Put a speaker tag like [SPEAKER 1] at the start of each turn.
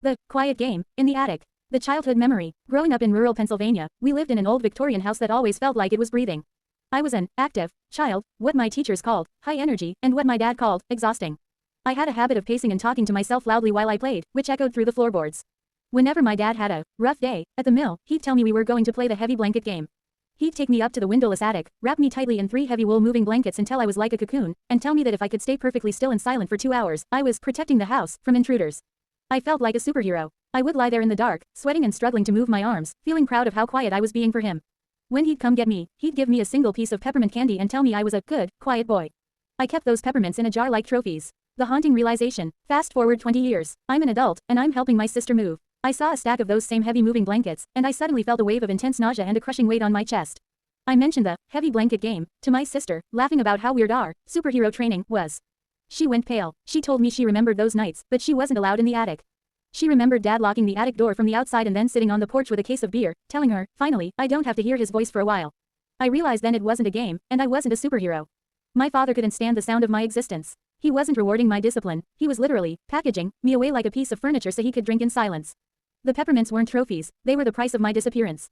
[SPEAKER 1] The quiet game in the attic. The childhood memory. Growing up in rural Pennsylvania, we lived in an old Victorian house that always felt like it was breathing. I was an active child, what my teachers called high energy, and what my dad called exhausting. I had a habit of pacing and talking to myself loudly while I played, which echoed through the floorboards. Whenever my dad had a rough day at the mill, he'd tell me we were going to play the heavy blanket game. He'd take me up to the windowless attic, wrap me tightly in 3 heavy wool moving blankets until I was like a cocoon, and tell me that if I could stay perfectly still and silent for 2 hours, I was protecting the house from intruders. I felt like a superhero. I would lie there in the dark, sweating and struggling to move my arms, feeling proud of how quiet I was being for him. When he'd come get me, he'd give me a single piece of peppermint candy and tell me I was a good, quiet boy. I kept those peppermints in a jar like trophies. The haunting realization. Fast forward 20 years. I'm an adult, and I'm helping my sister move. I saw a stack of those same heavy moving blankets, and I suddenly felt a wave of intense nausea and a crushing weight on my chest. I mentioned the heavy blanket game to my sister, laughing about how weird our superhero training was. She went pale. She told me she remembered those nights, but she wasn't allowed in the attic. She remembered Dad locking the attic door from the outside and then sitting on the porch with a case of beer, telling her, finally, I don't have to hear his voice for a while. I realized then it wasn't a game, and I wasn't a superhero. My father couldn't stand the sound of my existence. He wasn't rewarding my discipline, he was literally packaging me away like a piece of furniture so he could drink in silence. The peppermints weren't trophies, they were the price of my disappearance.